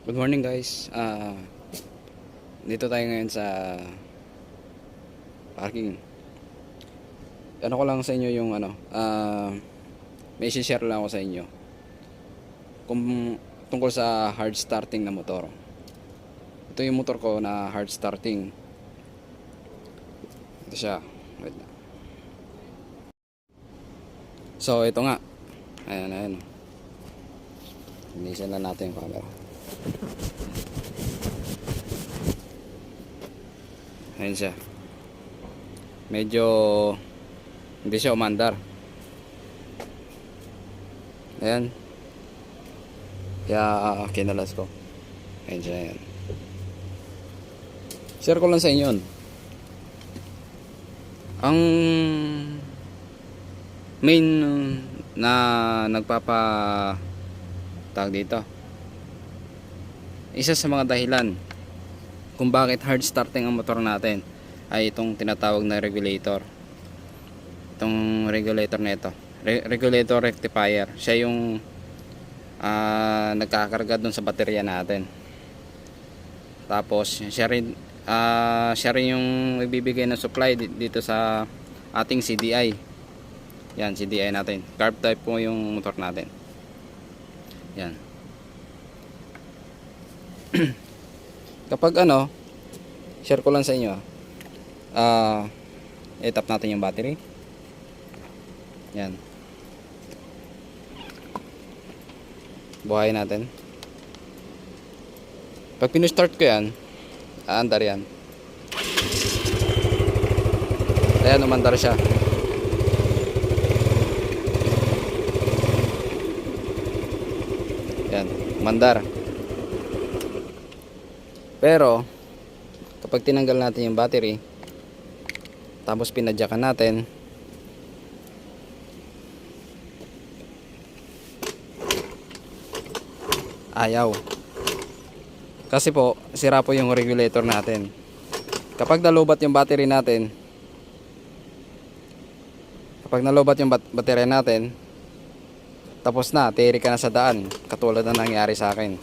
Good morning guys. Dito tayo ngayon sa parking. Ano ko lang sa inyo yung may share lang ako sa inyo kung tungkol sa hard starting na motor. Ito yung motor ko na hard starting. Ito siya. Wait lang. So ito nga. Ayan. Linisin lang natin yung camera. Ayan siya. Medyo hindi siya umandar. Ayan. Kaya kinalas ko. Ayan siya. Ayan. Share ko lang sa inyo yun. Ang main na tawag dito, isa sa mga dahilan kung bakit hard starting ang motor natin ay itong tinatawag na regulator. Itong regulator na ito, regulator rectifier, siya yung nagkakarga dun sa baterya natin. Tapos siya rin yung nagbibigay ng supply dito sa ating CDI. Yan, CDI natin, carb type po yung motor natin. Yan. Kapag share ko lang sa inyo, i-tap natin yung battery. Yan. Buhayin natin. Pag pinu-start ko yan, aandar yan. Ayan, umandar siya. Yan, umandar. Pero kapag tinanggal natin yung battery, tapos pinadyakan natin, ayaw. Kasi po, sira po yung regulator natin. Kapag nalubat yung battery natin, tapos na, tiri ka na sa daan, katulad na nangyari sa akin.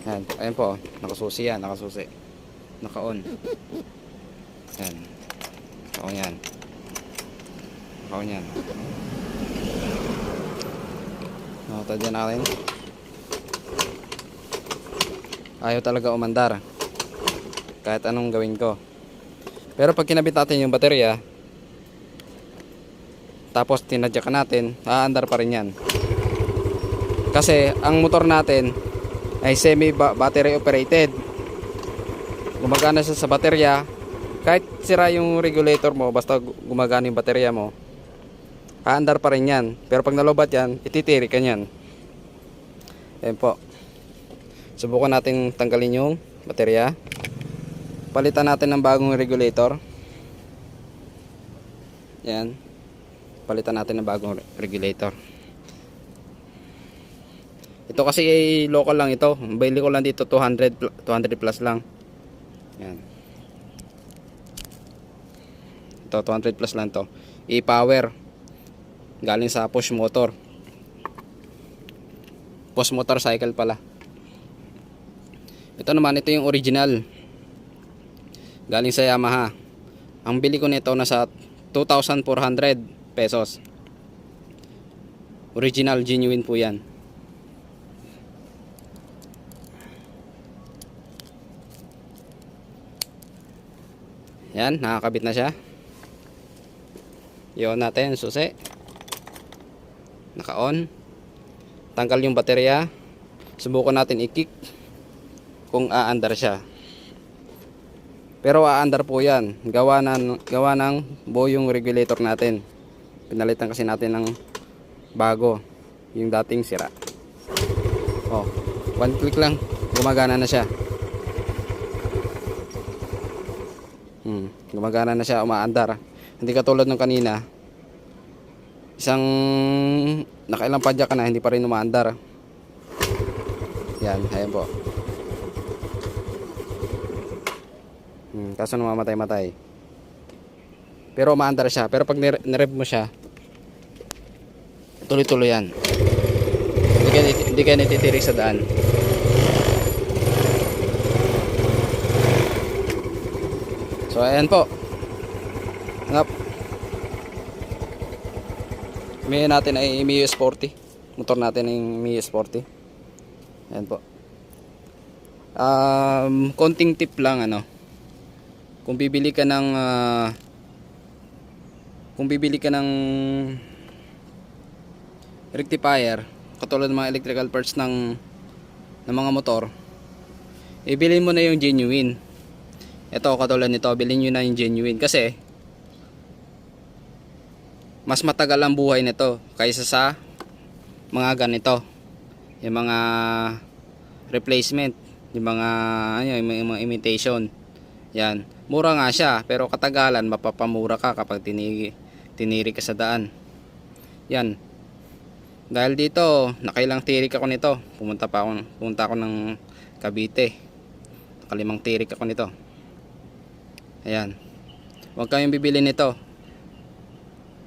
Yan, ayun po, nakasusi yan, naka-on. Yan, naka-on yan. Tadyan natin. Ayaw talaga umandar, kahit anong gawin ko. Pero pag kinabit natin yung baterya, tapos tinadyakan natin, aandar pa rin yan. Kasi ang motor natin ay semi battery operated. Gumagana siya sa baterya. Kahit sira yung regulator mo, basta gumagana yung baterya mo, aandar pa rin yan. Pero pag nalobat yan, ititiri ka yan. Ayan po. Subukan natin tanggalin yung baterya. Palitan natin ng bagong regulator. Yan. Palitan natin ng bagong regulator. Ito kasi ay local lang ito. Bili ko lang dito 200 plus lang. Yan. Ito 200 plus lang to. E-power. Galing sa push motor. Push motorcycle pala. Ito naman, ito yung original. Galing sa Yamaha. Ang bili ko nito nasa 2,400 pesos. Original, genuine po yan. Yan, nakakabit na siya. Iyon natin, susi. Naka-on. Tanggal yung baterya. Subukan natin i-kick kung aandar siya. Pero aandar po yan. Gawa ng buo yung regulator natin. Pinalitan kasi natin ng bago, yung dating sira. One click lang, gumagana na siya. Gumagana na siya, umaandar. Hindi katulad ng kanina, isang nakailang padyak ka na, hindi pa rin umaandar. Yan, ayan po. Kaso namamatay-matay. Pero umaandar siya. Pero pag nirev mo siya, tuloy-tuloy yan. Hindi ka natitirik sa daan. So ayan po. Ngap. May natin ay Mio Sporty. Motor natin ay Mio Sporty. Ayan po. Konting tip lang ano. Kung bibili ka ng rectifier, katulad ng mga electrical parts ng mga motor, ibilin mo na yung genuine. Ito katulad nito, bilhin nyo na yung genuine kasi mas matagal ang buhay nito kaysa sa mga ganito, yung mga replacement, yung mga yung mga imitation. Yan, mura nga siya pero katagalan mapapamura ka kapag tiniri ka sa daan. Yan, dahil dito nakailang tirik ako nito, pumunta ako ng Cavite, nakalimang tirik ako nito. Ayan, huwag kayong bibili nito,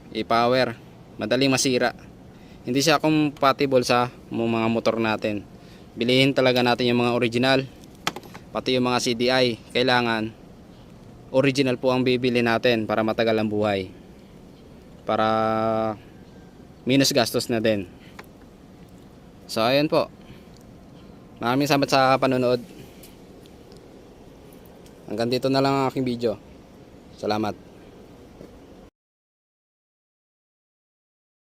i-power, madaling masira, hindi siya compatible sa mga motor natin. Bilihin talaga natin yung mga original, pati yung mga CDI, kailangan original po ang bibili natin para matagal ang buhay, para minus gastos na din. So ayan po, maraming salamat sa panonood. Hanggang dito na lang ang aking video. Salamat.